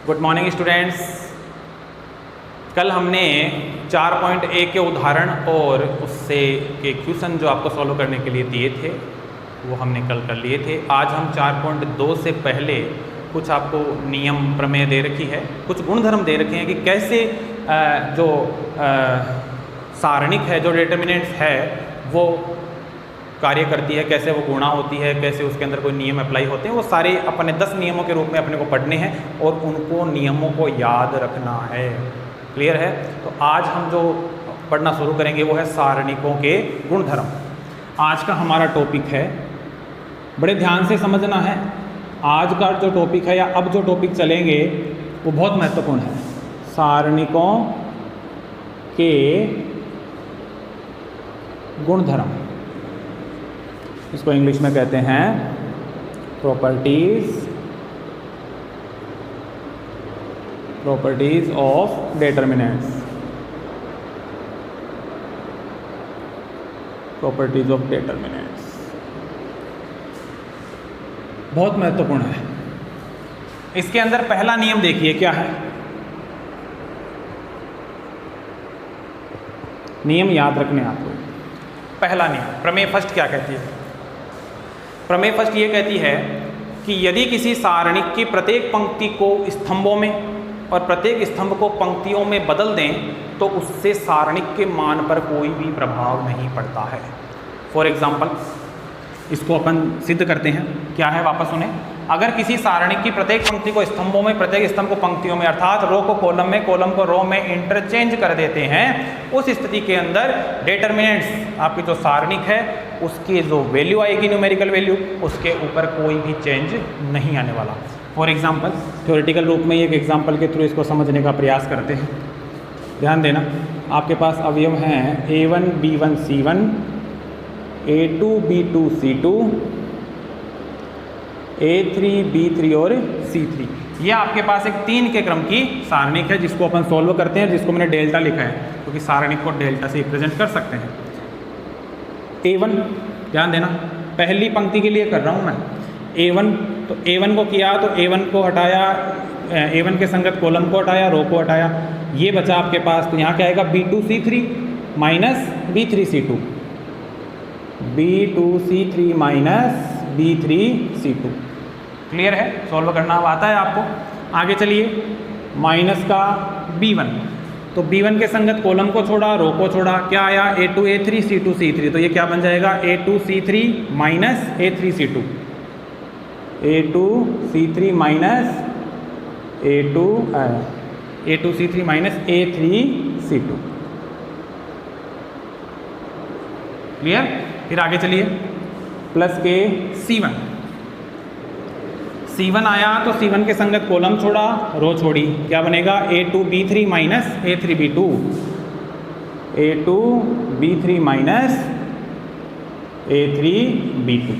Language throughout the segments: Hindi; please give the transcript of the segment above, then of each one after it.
Good morning students. कल हमने 4.1 के उदाहरण और उससे के क्वेश्चन जो आपको सॉल्व करने के लिए दिए थे वो हमने कल कर लिए थे। आज हम 4.2 से पहले कुछ आपको नियम प्रमेय दे रखी है, कुछ गुणधर्म दे रखे हैं कि कैसे जो सारणिक है, जो डिटर्मिनेंट्स है वो कार्य करती है, कैसे वो गुणा होती है, कैसे उसके अंदर कोई नियम अप्लाई होते हैं। वो सारे अपने 10 नियमों के रूप में अपने को पढ़ने हैं और उनको नियमों को याद रखना है। क्लियर है? तो आज हम जो पढ़ना शुरू करेंगे वो है सारणिकों के गुणधर्म। आज का हमारा टॉपिक है, बड़े ध्यान से समझना है। आज का जो टॉपिक है या अब जो टॉपिक चलेंगे वो बहुत महत्वपूर्ण है। सारणिकों के गुणधर्म, इसको इंग्लिश में कहते हैं properties of determinants. Properties of determinants बहुत महत्वपूर्ण है। इसके अंदर पहला नियम देखिए क्या है। नियम याद रखने आपको। पहला नियम, प्रमेय फर्स्ट क्या कहती है? प्रमेय फर्स्ट ये कहती है कि यदि किसी सारणिक की प्रत्येक पंक्ति को स्तंभों में और प्रत्येक स्तंभ को पंक्तियों में बदल दें तो उससे सारणिक के मान पर कोई भी प्रभाव नहीं पड़ता है। फॉर एग्जाम्पल, इसको अपन सिद्ध करते हैं। क्या है, वापस सुने। अगर किसी सारणिक की प्रत्येक पंक्ति को स्तंभों में, प्रत्येक स्तंभ को पंक्तियों में, अर्थात रो को कॉलम में, कॉलम को रो में इंटरचेंज कर देते हैं, उस स्थिति के अंदर डिटर्मिनेंट्स, आपकी जो सारणिक है उसकी जो वैल्यू आएगी, न्यूमेरिकल वैल्यू, उसके ऊपर कोई भी चेंज नहीं आने वाला। फॉर एग्जाम्पल, थ्योरेटिकल रूप में एक एग्जाम्पल के थ्रू इसको समझने का प्रयास करते हैं। ध्यान देना, आपके पास अवयव हैं A1 B1 C1, A2 B2 C2, A3 B3 और C3। ये आपके पास एक 3 के क्रम की सारणिक है जिसको अपन सॉल्व करते हैं, जिसको मैंने डेल्टा लिखा है क्योंकि सारणिक को डेल्टा से रिप्रेजेंट कर सकते हैं। A1, ध्यान देना, पहली पंक्ति के लिए कर रहा हूँ मैं। A1, तो A1 को किया तो A1 को हटाया, A1 के संगत कॉलम को हटाया, रो को हटाया, ये बचा आपके पास। तो यहाँ क्या आएगा, B2 C3 minus B3 C2, B2 C3 minus B3 C2। Clear है? सॉल्व करना अब आता है आपको। आगे चलिए, माइनस का B1, तो B1 के संगत कॉलम को छोड़ा, रो को छोड़ा, क्या आया, A2 A3 C2 C3। तो ये क्या बन जाएगा, A2 C3 minus A3 C2, A2 C3 minus A2 C3 minus A3 C2। Clear? फिर आगे चलिए, प्लस के C1 आया तो C1 के संगत कॉलम छोड़ा, रो छोड़ी, क्या बनेगा, A2 B3 minus A3 B2, A2 B3 minus A3 B2।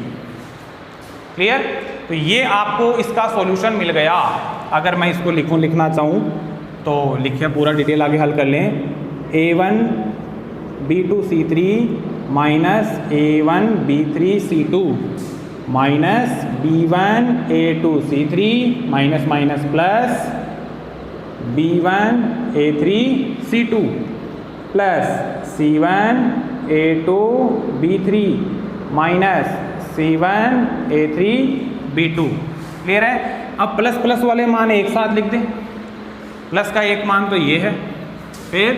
Clear? तो ये आपको इसका सॉल्यूशन मिल गया। अगर मैं इसको लिखना चाहूँ तो लिखिए, पूरा डिटेल आगे हल कर लें। A1 B2 C3 minus A1 B3 C2 minus B1 A2 C3 minus minus plus B1 A3 C2 plus C1 A2 B3 minus C1 A3 B2। Clear है? अब प्लस प्लस वाले मान एक साथ लिख दें। प्लस का एक मान तो ये है, फिर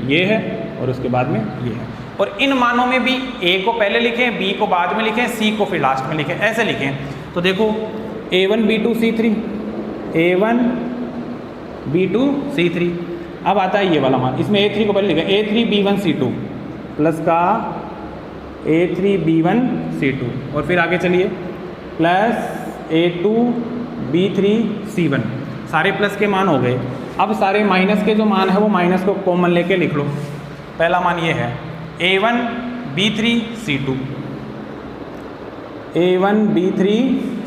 ये है और उसके बाद में ये है। और इन मानों में भी A को पहले लिखें, B को बाद में लिखें, C को फिर लास्ट में लिखें, ऐसे लिखें। तो देखो, A1 B2 C3, A1 B2 C3। अब आता है ये वाला मान, इसमें A3 को पहले लिखें, A3 B1 C2 प्लस का A3 B1 C2, और फिर आगे चलिए, प्लस A2 B3 C1। सारे प्लस के मान हो गए। अब सारे माइनस के जो मान है वो माइनस को कॉमन लेके लिख लो। पहला मान ये है A1 B3 C2, A1 B3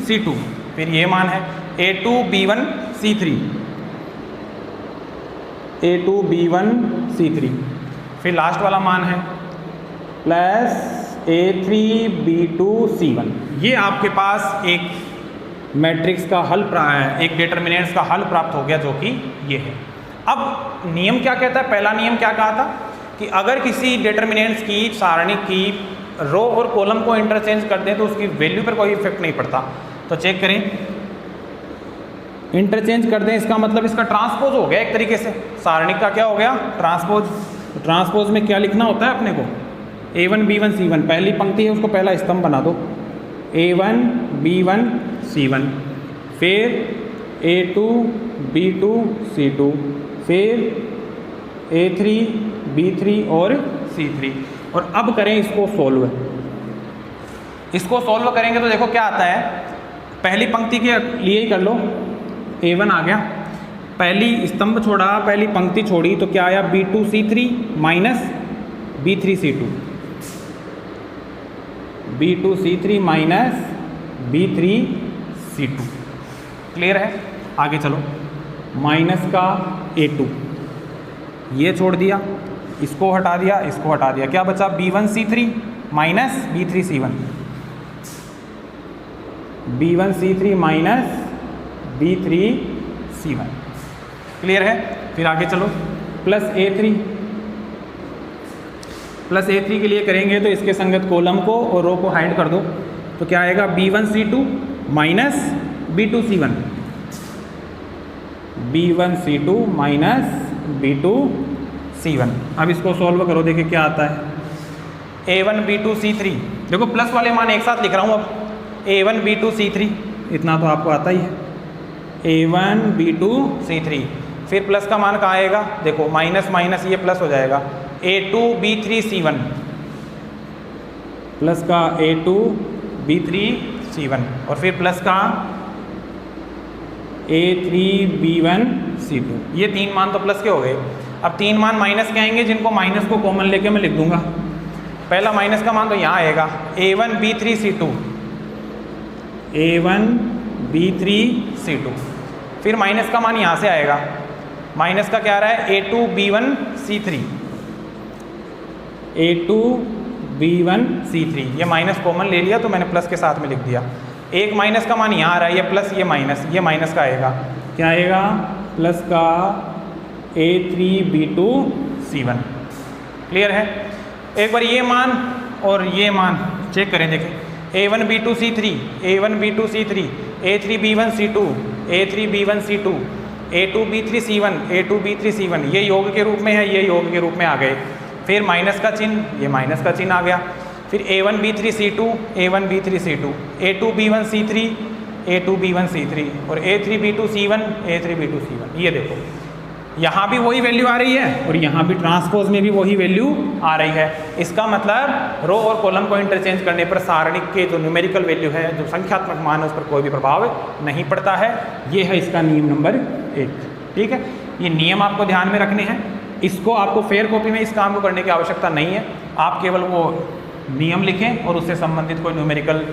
C2, फिर ये मान है A2 B1 C3, A2 B1 C3, फिर लास्ट वाला मान है प्लस A3 B2 C1। ये आपके पास एक मैट्रिक्स का हल एक डिटर्मिनेंट्स का हल प्राप्त हो गया जो कि ये है। अब नियम क्या कहता है, पहला नियम क्या कहा था कि अगर किसी डिटर्मिनेंट्स की सारणी की रो और कॉलम को इंटरचेंज कर दें तो उसकी वैल्यू पर कोई इफेक्ट नहीं पड़ता। तो चेक करें, इंटरचेंज कर दें इसका मतलब इसका ट्रांसपोज हो गया एक तरीके से, सारणी का क्या हो गया, ट्रांसपोज। ट्रांसपोज में क्या लिखना होता है अपने को, A1 B1 C1, पहली पंक्ति है उसको पहला स्तंभ बना दो, A1 B1 C1, फिर A2 B2 C2, फिर A3 B3 और C3। और अब करें इसको सॉल्व। इसको सॉल्व करेंगे तो देखो क्या आता है, पहली पंक्ति के लिए ही कर लो, A1 आ गया, पहली स्तंभ छोड़ा, पहली पंक्ति छोड़ी तो क्या आया, B2 C3 minus B3 C2, B2 C3 minus B3 C2। Clear है, आगे चलो, माइनस का A2 ये छोड़ दिया, इसको हटा दिया, इसको हटा दिया, क्या बचा, B1 C3 minus B3 C1, B1 C3 minus B3 C1। Clear है, फिर आगे चलो, प्लस A3, प्लस A3 के लिए करेंगे तो इसके संगत कॉलम को और रो को हाइड कर दो, तो क्या आएगा, B1 C2 minus B2 C1, B1 C2 minus B2 C1। अब इसको सॉल्व करो, देखिए क्या आता है, A1 B2 C3, देखो प्लस वाले मान एक साथ लिख रहा हूँ अब, A1 B2 C3 इतना तो आपको आता ही है, A1 B2 C3, फिर प्लस का मान कहाँ आएगा, देखो माइनस माइनस ये प्लस हो जाएगा, A2 B3 C1, प्लस का A2 B3 C1, और फिर प्लस का A3 B1 C2। ये तीन मान तो प्लस के हो गए। अब तीन मान माइनस के आएंगे, जिनको माइनस को कॉमन लेके मैं लिख दूंगा। पहला माइनस का मान तो यहाँ आएगा, A1 B3 C2, A1 B3 C2, फिर माइनस का मान यहाँ से आएगा, माइनस का क्या आ रहा है, A2 B1 C3, A2 B1 C3, ये माइनस कॉमन ले लिया तो मैंने प्लस के साथ में लिख दिया। एक माइनस का मान यहाँ आ रहा है, ये प्लस ये माइनस का आएगा, क्या आएगा, प्लस का A3 B2 C1। क्लियर है, एक बार ये मान और ये मान चेक करें, देखें, A1 B2 C3, A1 B2 C3, A3 B1 C2, A3 B1 C2, A2 B3 C1, A2 B3 C1, ये योग के रूप में है, ये योग के रूप में आ गए। फिर माइनस का चिन्ह, ये माइनस का चिन्ह आ गया, फिर A1 B3 C2, A1 B3 C2, A2 B1 C3, A2 B1 C3 और A3 B2 C1, A3 B2 C1। ये देखो यहाँ भी वही वैल्यू आ रही है और यहाँ भी ट्रांसपोज में भी वही वैल्यू आ रही है। इसका मतलब रो और कॉलम को इंटरचेंज करने पर सारणी के जो न्यूमेरिकल वैल्यू है, जो संख्यात्मक मान है, उस पर कोई भी प्रभाव नहीं पड़ता है। ये है इसका नियम नंबर 1। ठीक है, ये नियम आपको ध्यान में रखने हैं। इसको आपको फेयर कॉपी में इस काम को करने की आवश्यकता नहीं है, आप केवल वो नियम लिखें और उससे संबंधित कोई न्यूमेरिकल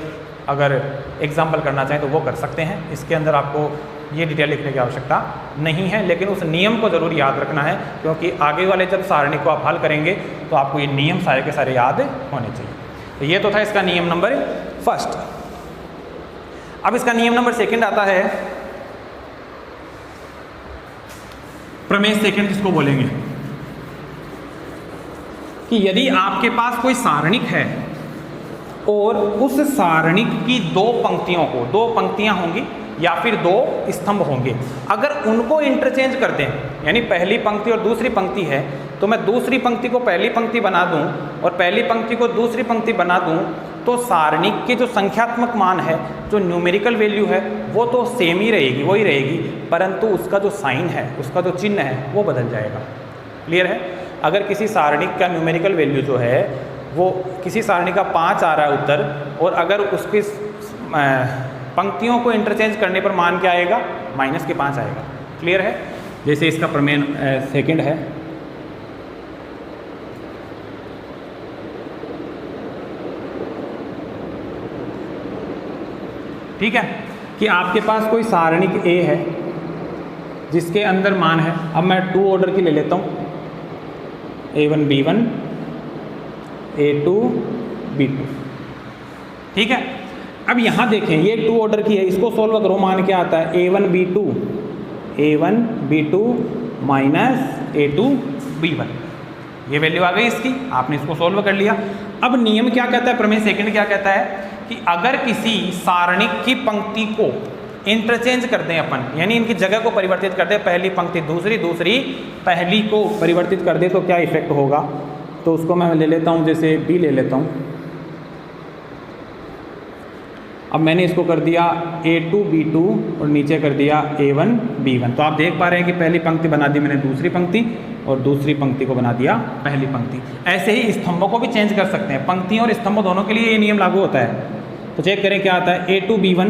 अगर एग्जाम्पल करना चाहें तो वो कर सकते हैं। इसके अंदर आपको ये डिटेल लिखने की आवश्यकता नहीं है, लेकिन उस नियम को ज़रूर याद रखना है, क्योंकि आगे वाले जब सारणी को आप हल करेंगे तो आपको ये नियम सारे के सारे याद होने चाहिए। तो ये तो था इसका नियम नंबर 1। अब इसका नियम नंबर 2 आता है, प्रमेय 2 जिसको बोलेंगे कि यदि आपके पास कोई सारणिक है और उस सारणिक की 2 पंक्तियों को, 2 पंक्तियां होंगी या फिर 2 स्तंभ होंगे, अगर उनको इंटरचेंज कर दें, यानी पहली पंक्ति और दूसरी पंक्ति है तो मैं दूसरी पंक्ति को पहली पंक्ति बना दूं और पहली पंक्ति को दूसरी पंक्ति बना दूं, तो सारणिक के जो संख्यात्मक मान है, जो न्यूमेरिकल वैल्यू है, वो तो सेम ही रहेगी, वही रहेगी, परंतु उसका जो साइन है, उसका जो चिन्ह है, वो बदल जाएगा। क्लियर है, अगर किसी सारणिक का न्यूमेरिकल वैल्यू जो है वो किसी सारणी का 5 आ रहा है उत्तर, और अगर उसकी पंक्तियों को इंटरचेंज करने पर मान क्या आएगा, -5 आएगा। क्लियर है, जैसे इसका प्रमेय 2 है। ठीक है, कि आपके पास कोई सारणिक A है जिसके अंदर मान है, अब मैं 2 ऑर्डर की ले लेता हूँ, A1 B1, A2 B2। ठीक है, अब यहाँ देखें ये 2 ऑर्डर की है, इसको सोल्व करो, मान क्या आता है a1b2 माइनस a2b1, ये वैल्यू आ गई इसकी, आपने इसको सोल्व कर लिया। अब नियम क्या कहता है, प्रमेय सेकंड क्या कहता है कि अगर किसी सारणिक की पंक्ति को इंटरचेंज कर दें अपन, यानी इनकी जगह को परिवर्तित कर दें, पहली पंक्ति दूसरी, दूसरी पहली को परिवर्तित कर दे तो क्या इफेक्ट होगा। तो उसको मैं ले लेता हूँ, जैसे बी ले लेता हूँ। अब मैंने इसको कर दिया a2b2 और नीचे कर दिया a1b1। तो आप देख पा रहे हैं कि पहली पंक्ति बना दी मैंने दूसरी पंक्ति और दूसरी पंक्ति को बना दिया पहली पंक्ति। ऐसे ही स्तंभों को भी चेंज कर सकते हैं, पंक्तियों और स्तंभों दोनों के लिए ये नियम लागू होता है। तो चेक करें क्या आता है, a2b1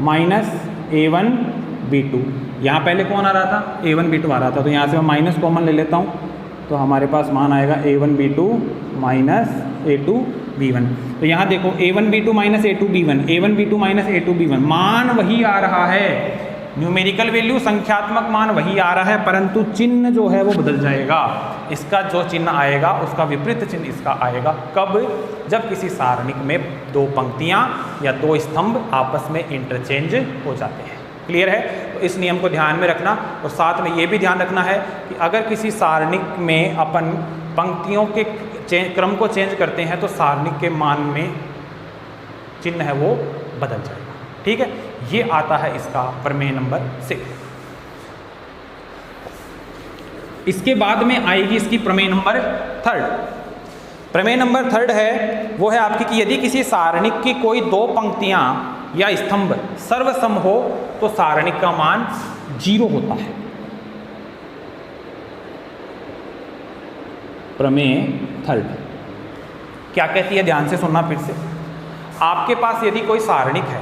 माइनस a1b2। यहाँ पहले कौन आ रहा था, a1b2 आ रहा था, तो यहाँ से मैं माइनस कॉमन ले लेता हूँ, तो हमारे पास मान आएगा a1b2 माइनस a2b1। तो यहाँ देखो a1b2 minus a2b1, a1b2 minus a2b1, मान वही आ रहा है, न्यूमेरिकल वैल्यू संख्यात्मक मान वही आ रहा है, परंतु चिन्ह जो है वो बदल जाएगा। इसका जो चिन्ह आएगा उसका विपरीत चिन्ह इसका आएगा। कब, जब किसी सारणिक में 2 पंक्तियाँ या 2 स्तंभ आपस में इंटरचेंज हो जाते हैं। क्लियर है। तो इस नियम को ध्यान में रखना और साथ में ये भी ध्यान रखना है कि अगर किसी सारणिक में अपन पंक्तियों के क्रम को चेंज करते हैं तो सारणिक के मान में चिन्ह है वो बदल जाएगा। ठीक है, ये आता है इसका प्रमेय नंबर 6। इसके बाद में आएगी इसकी प्रमेय नंबर 3। प्रमेय नंबर 3 है वो है आपकी कि यदि किसी सारणिक की कोई 2 पंक्तियां या स्तंभ सर्वसम हो तो सारणिक का मान 0 होता है। प्रमेय 3 क्या कहती है, ध्यान से सुनना फिर से। आपके पास यदि कोई सारणिक है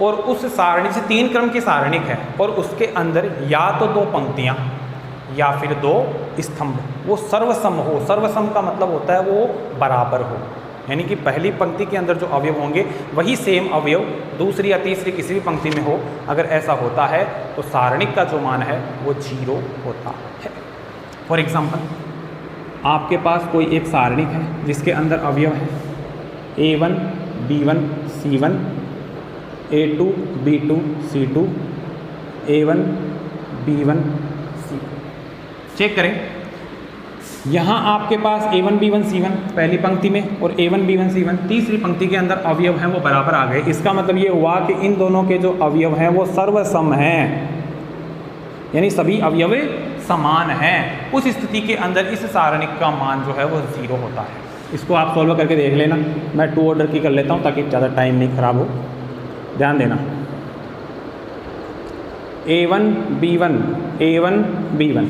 और उस सारणी से 3 क्रम की सारणिक है और उसके अंदर या तो 2 पंक्तियां या फिर 2 स्तंभ वो सर्वसम हो, सर्वसम का मतलब होता है वो बराबर हो, यानी कि पहली पंक्ति के अंदर जो अवयव होंगे वही सेम अवयव दूसरी या तीसरी किसी भी पंक्ति में हो, अगर ऐसा होता है तो सारणिक का जो मान है वो 0 होता है। फॉर एग्जाम्पल, आपके पास कोई एक सारणिक है जिसके अंदर अवयव है a1 b1 c1 a2 b2 c2 a1 b1 c। Check करें, यहाँ आपके पास a1 b1 c1 पहली पंक्ति में और a1 b1 c1 तीसरी पंक्ति के अंदर अवयव हैं वो बराबर आ गए। इसका मतलब ये हुआ कि इन दोनों के जो अवयव हैं वो सर्वसम हैं, यानी सभी अवयव समान हैं। उस स्थिति के अंदर इस सारणिक का मान जो है वो 0 होता है। इसको आप सॉल्व करके देख लेना, मैं 2 ऑर्डर की कर लेता हूँ ताकि ज़्यादा टाइम नहीं खराब हो। ध्यान देना, a1 b1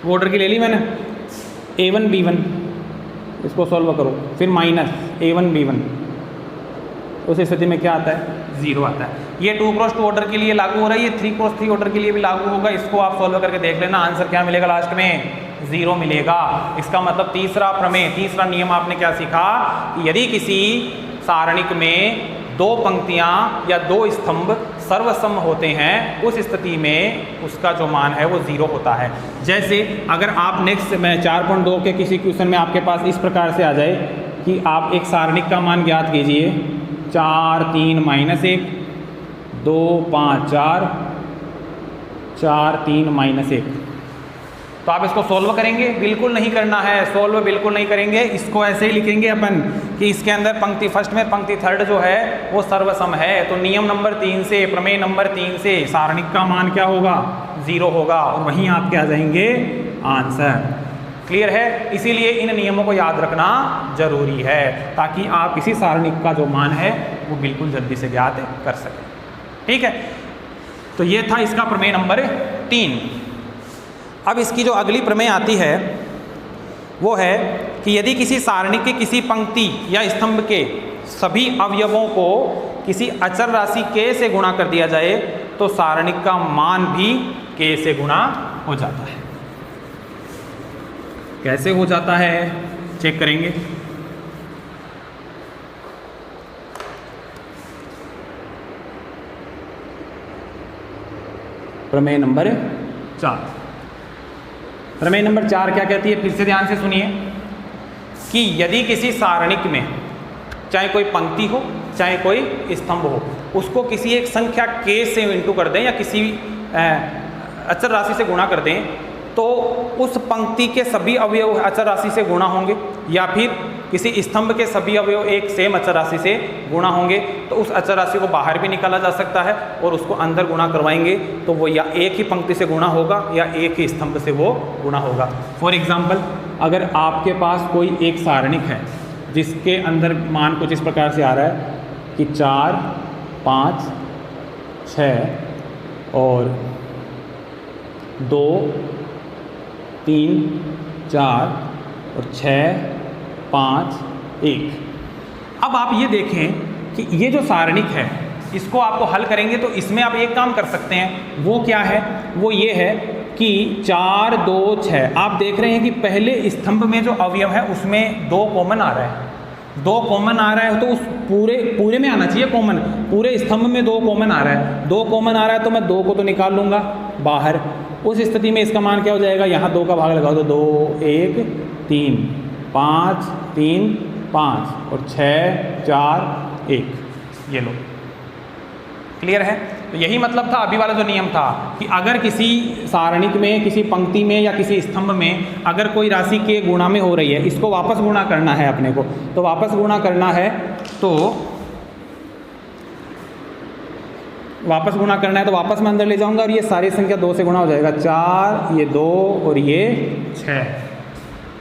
वो ऑर्डर की ले ली मैंने, a1 b1 इसको सॉल्व करो, फिर माइनस a1 b1, उस स्थिति में क्या आता है, 0 आता है। ये 2x2 ऑर्डर के लिए लागू हो रहा है, ये 3x3 ऑर्डर के लिए भी लागू होगा। इसको आप सॉल्व करके देख लेना, आंसर क्या मिलेगा लास्ट में, 0 मिलेगा। इसका मतलब तीसरा प्रमेय, तीसरा नियम आपने क्या सीखा कि यदि किसी सारणिक में 2 पंक्तियां या 2 स्तंभ सर्वसम होते हैं उस स्थिति में उसका जो मान है वो 0 होता है। जैसे अगर आप नेक्स्ट में 4.2 के किसी क्वेश्चन में आपके पास इस प्रकार से आ जाए कि आप एक सारणिक का मान ज्ञात कीजिए 4 3 -1 2 5 4 4 3 -1, तो आप इसको सोल्व करेंगे, बिल्कुल नहीं करना है, सोल्व बिल्कुल नहीं करेंगे। इसको ऐसे ही लिखेंगे अपन कि इसके अंदर पंक्ति फर्स्ट में पंक्ति थर्ड जो है वो सर्वसम है। तो नियम नंबर 3 से, प्रमेय नंबर 3 से सारणिक का मान क्या होगा, 0 होगा और वहीं आपके आ जाएंगे आंसर। क्लियर है। इसीलिए इन नियमों को याद रखना जरूरी है ताकि आप किसी सारणिक का जो मान है वो बिल्कुल जल्दी से ज्ञात कर सकें। ठीक है, तो ये था इसका प्रमेय नंबर 3। अब इसकी जो अगली प्रमेय आती है वो है कि यदि किसी सारणिक की किसी पंक्ति या स्तंभ के सभी अवयवों को किसी अचर राशि k से गुणा कर दिया जाए तो सारणिक का मान भी k से गुणा हो जाता है। कैसे हो जाता है चेक करेंगे। प्रमेय नंबर 4। प्रमेय नंबर 4 क्या कहती है, फिर से ध्यान से सुनिए कि यदि किसी सारणिक में चाहे कोई पंक्ति हो चाहे कोई स्तंभ हो, उसको किसी एक संख्या k से इंटू कर दें या किसी अचर राशि से गुणा कर दें, तो उस पंक्ति के सभी अवयव अचर राशि से गुणा होंगे, या फिर किसी स्तंभ के सभी अवयव एक सेम अचर राशि से गुणा होंगे, तो उस अचर राशि को बाहर भी निकाला जा सकता है और उसको अंदर गुणा करवाएंगे तो वो या एक ही पंक्ति से गुणा होगा या एक ही स्तंभ से वो गुणा होगा। फॉर एग्जाम्पल, अगर आपके पास कोई एक सारणिक है जिसके अंदर मान कुछ इस प्रकार से आ रहा है कि 4, 5, 6 और 2, 3, 4 और 6, 5, 1। अब आप ये देखें कि ये जो सारणिक है इसको आपको हल करेंगे तो इसमें आप एक काम कर सकते हैं, वो क्या है, वो ये है कि 4, 2, 6 आप देख रहे हैं कि पहले स्तंभ में जो अवयव है उसमें 2 कॉमन आ रहा है, 2 कॉमन आ रहा है तो उस पूरे में आना चाहिए कॉमन, पूरे स्तंभ में 2 कॉमन आ रहा है, 2 कॉमन आ रहा है तो मैं 2 को तो निकाल लूँगा बाहर। उस स्थिति में इसका मान क्या हो जाएगा, यहाँ 2 का भाग लगाओ तो 2, 1, 3, 5, 3, 5 और 6, 4, 1, ये लो। क्लियर है? तो यही मतलब था अभी वाला जो नियम था कि अगर किसी सारणिक में, किसी पंक्ति में या किसी स्तंभ में अगर कोई राशि के गुणा में हो रही है, इसको वापस गुणा करना है अपने को, तो वापस गुणा करना है तो वापस मैं अंदर ले जाऊंगा और ये सारी संख्या 2 से गुणा हो जाएगा, 4, ये 2 और ये 6।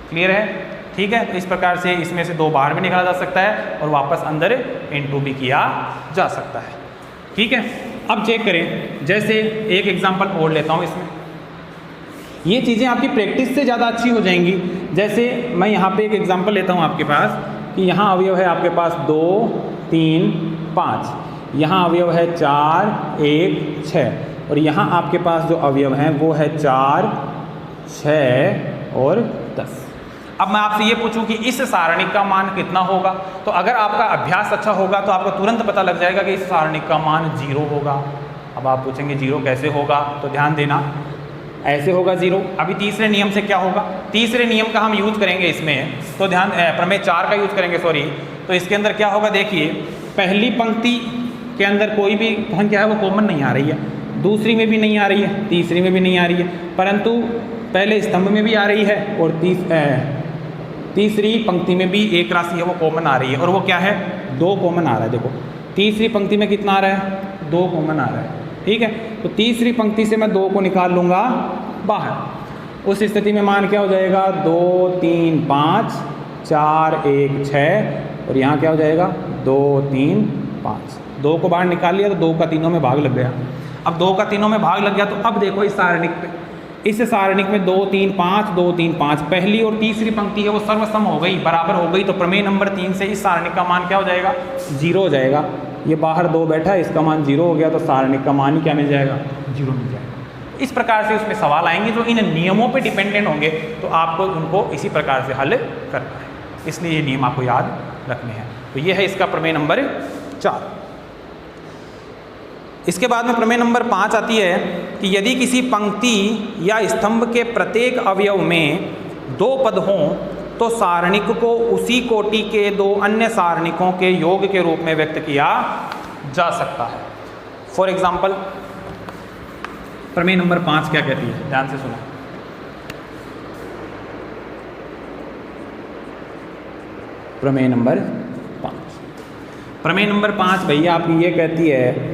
क्लियर है? ठीक है, तो इस प्रकार से इसमें से 2 बाहर भी निकाला जा सकता है और वापस अंदर इनटू भी किया जा सकता है। ठीक है, अब चेक करें, जैसे एक एग्जांपल और लेता हूँ इसमें, ये चीज़ें आपकी प्रैक्टिस से ज़्यादा अच्छी हो जाएंगी। जैसे मैं यहाँ पे एक एग्जांपल लेता हूँ आपके पास कि यहाँ अवयव है आपके पास 2, 3, 5, यहाँ अवयव है 4, 1, 6 और यहाँ आपके पास जो अवयव हैं वो है 4, 6 और 10। अब मैं आपसे ये पूछूं कि इस सारणिक का मान कितना होगा, तो अगर आपका अभ्यास अच्छा होगा तो आपको तुरंत पता लग जाएगा कि इस सारणिक का मान 0 होगा। अब आप पूछेंगे 0 कैसे होगा, तो ध्यान देना, ऐसे होगा 0। अभी तीसरे नियम से क्या होगा, तीसरे नियम का हम यूज करेंगे इसमें, तो ध्यान, प्रमेय 4 का यूज करेंगे, सॉरी। तो इसके अंदर क्या होगा, देखिए पहली पंक्ति के अंदर कोई भी संख्या है वो कॉमन नहीं आ रही है, दूसरी में भी नहीं आ रही है, तीसरी में भी नहीं आ रही है, परंतु पहले स्तंभ में भी आ रही है और तीसरी पंक्ति में भी एक राशि है वो कॉमन आ रही है, और वो क्या है, 2 कॉमन आ रहा है। देखो तीसरी पंक्ति में कितना आ रहा है, 2 कॉमन आ रहा है। ठीक है, तो तीसरी पंक्ति से मैं 2 को निकाल लूँगा बाहर। उस स्थिति में मान क्या हो जाएगा, 2, 3, 5, 4, 1, 6 और यहाँ क्या हो जाएगा, 2, 3, 5। 2 को बाहर निकाल लिया तो 2 का तीनों में भाग लग गया। अब 2 का तीनों में भाग लग गया तो अब देखो इस सारणिक पे, इस सारणिक में 2, 3, 5, 2, 3, 5 पहली और तीसरी पंक्ति है वो सर्वसम हो गई, बराबर हो गई, तो प्रमेय नंबर 3 से इस सारणिक का मान क्या हो जाएगा, 0 हो जाएगा। ये बाहर 2 बैठा है, इसका मान 0 हो गया, तो सारणिक का मान क्या मिल जाएगा, 0 मिल जाएगा। इस प्रकार से उसमें सवाल आएंगे जो इन नियमों पे डिपेंडेंट होंगे, तो आपको उनको इसी प्रकार से हल करना है, इसलिए ये नियम आपको याद रखने हैं। तो ये है इसका प्रमेय नंबर 4। इसके बाद में प्रमेय नंबर 5 आती है कि यदि किसी पंक्ति या स्तंभ के प्रत्येक अवयव में 2 पद हों तो सारणिक को उसी कोटि के 2 अन्य सारणिकों के योग के रूप में व्यक्त किया जा सकता है। फॉर एग्जाम्पल, प्रमेय नंबर 5 क्या कहती है, ध्यान से सुनो। प्रमेय नंबर 5, प्रमेय नंबर 5 भैया आपकी ये कहती है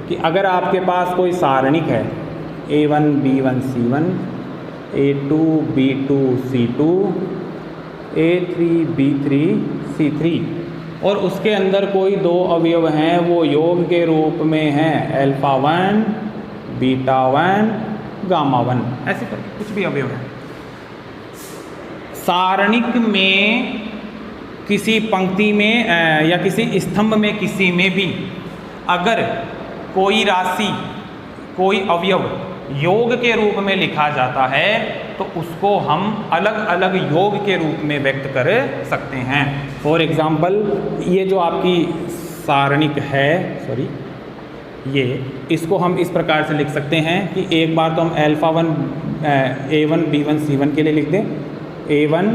कि अगर आपके पास कोई सारणिक है A1 B1 C1, A2 B2 C2, A3 B3 C3 और उसके अंदर कोई 2 अवयव हैं वो योग के रूप में हैं α1, β1, γ1, ऐसे करके कुछ भी अवयव है। सारणिक में किसी पंक्ति में या किसी स्तंभ में किसी में भी अगर कोई राशि, कोई अवयव योग के रूप में लिखा जाता है तो उसको हम अलग अलग योग के रूप में व्यक्त कर सकते हैं। फॉर एग्जाम्पल, ये जो आपकी सारणिक है, सॉरी, ये इसको हम इस प्रकार से लिख सकते हैं कि एक बार तो हम A1 B1 C1 के लिए लिख दें, A1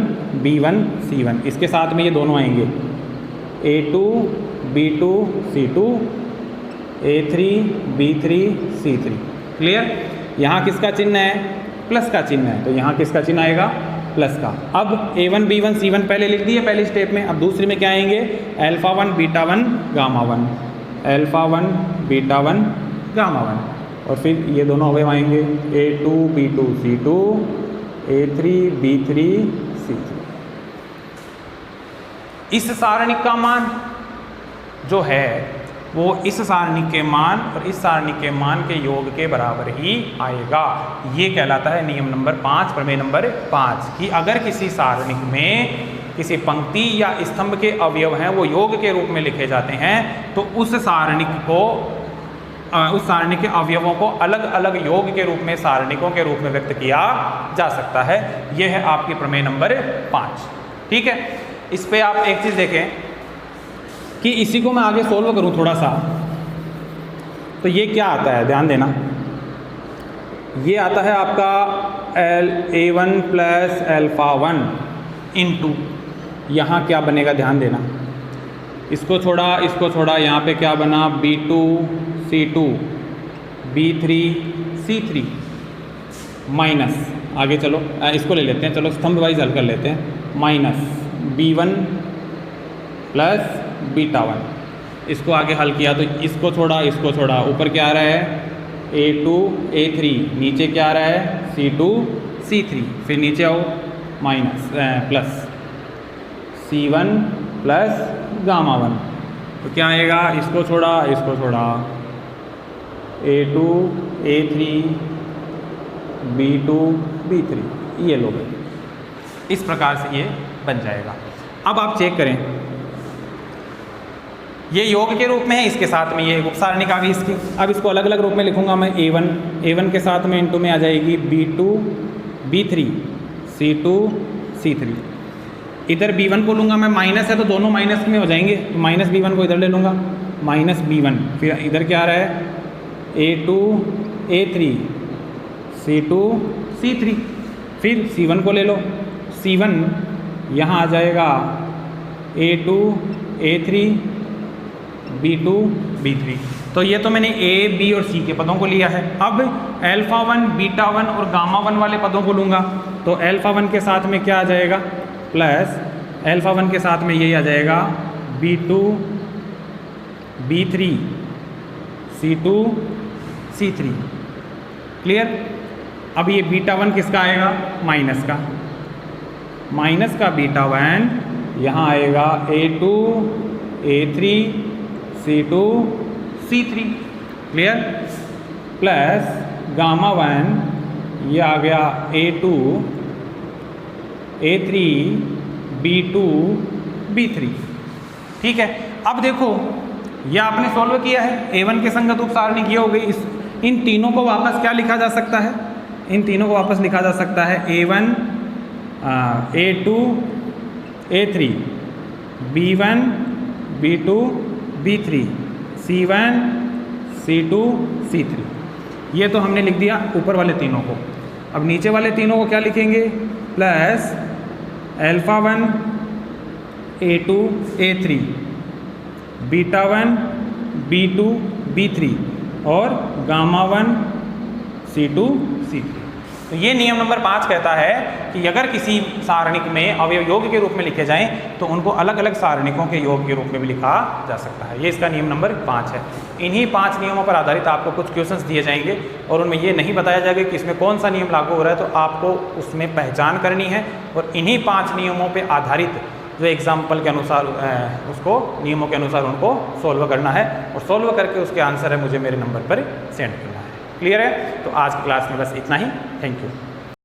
B1 C1, इसके साथ में ये दोनों आएंगे A2 B2 C2 A3 B3 C3। Clear? यहाँ किसका चिन्ह है? प्लस का चिन्ह है, तो यहाँ किसका चिन्ह आएगा? प्लस का। अब A1 B1 C1 पहले लिख दिए पहली स्टेप में। अब दूसरे में क्या आएंगे? Alpha 1 beta 1 gamma 1, alpha 1 beta 1 gamma 1, और फिर ये दोनों अवयव आएंगे A2 B2 C2 A3 B3 C3। इस सारणिक का मान जो है वो इस सारणिक के मान और इस सारणिक के मान के योग के बराबर ही आएगा। ये कहलाता है नियम नंबर 5, प्रमेय नंबर 5, कि अगर किसी सारणिक में किसी पंक्ति या स्तंभ के अवयव हैं वो योग के रूप में लिखे जाते हैं, तो उस सारणिक के अवयवों को अलग अलग योग के रूप में सारणिकों के रूप में व्यक्त किया जा सकता है। यह है आपकी प्रमेय नंबर 5। ठीक है, इस पे आप एक चीज़ देखें कि इसी को मैं आगे सोल्व करूं थोड़ा सा, तो ये क्या आता है, ध्यान देना। ये आता है आपका A1 प्लस अल्फा 1 इंटू, यहाँ क्या बनेगा, ध्यान देना। इसको छोड़ा, यहाँ पे क्या बना? B2 C2 B3 C3 minus, आगे चलो इसको ले लेते हैं, चलो स्तंभ वाइज हल कर लेते हैं, माइनस B1 प्लस बीटा 1। इसको आगे हल किया तो इसको छोड़ा, ऊपर क्या आ रहा है? A2 A3, नीचे क्या आ रहा है? C2 C3, फिर नीचे आओ प्लस C1 प्लस गामा 1, तो क्या आएगा? इसको छोड़ा, A2 A3 B2 B3, ये लो भाई। इस प्रकार से ये बन जाएगा। अब आप चेक करें, ये योग के रूप में है, इसके साथ में ये उपसारणिक आ गई इसकी। अब इसको अलग अलग रूप में लिखूंगा मैं। A1 के साथ में इंटू में आ जाएगी B2 B3 C2 C3। इधर B1 को लूँगा मैं, माइनस है तो दोनों माइनस में हो जाएंगे, माइनस B1 को इधर ले लूँगा, माइनस B1, फिर इधर क्या आ रहा है? A2 A3 C2 C3, फिर C1 को ले लो, C1 यहाँ आ जाएगा A2 A3 B2 B3। तो ये तो मैंने A B और C के पदों को लिया है। अब अल्फा 1 बीटा 1 और गामा 1 वाले पदों को लूँगा, तो अल्फा 1 के साथ में क्या आ जाएगा? प्लस अल्फा 1 के साथ में यही आ जाएगा B2 B3 C2 C3। Clear? अब ये बीटा 1 किसका आएगा? माइनस का बीटा 1 यहाँ आएगा A2 A3 C2 C3। Clear? Plus gamma 1 ये आ गया A2 A3 B2 B3। ठीक है, अब देखो ये आपने सॉल्व किया है, A1 के संगत उप सारणी हो गई। इन तीनों को वापस क्या लिखा जा सकता है? इन तीनों को वापस लिखा जा सकता है A1 A2 A3 B1 B2 B3 C1 C2 C3। ये तो हमने लिख दिया ऊपर वाले तीनों को। अब नीचे वाले तीनों को क्या लिखेंगे? Plus alpha 1 A2 A3 beta 1 B2 B3 और गामा 1 C2 C3। तो ये नियम नंबर 5 कहता है कि अगर किसी सारणिक में अवयव योग के रूप में लिखे जाएं तो उनको अलग अलग सारणिकों के योग के रूप में भी लिखा जा सकता है। ये इसका नियम नंबर 5 है। इन्हीं 5 नियमों पर आधारित आपको कुछ क्वेश्चंस दिए जाएंगे और उनमें ये नहीं बताया जाएगा कि इसमें कौन सा नियम लागू हो रहा है, तो आपको उसमें पहचान करनी है और इन्हीं 5 नियमों पर आधारित जो एग्जाम्पल के अनुसार उसको नियमों के अनुसार उनको सॉल्व करना है और सॉल्व करके उसके आंसर है मुझे मेरे नंबर पर सेंड करना है। क्लियर है? तो आज की क्लास में बस इतना ही। Thank you.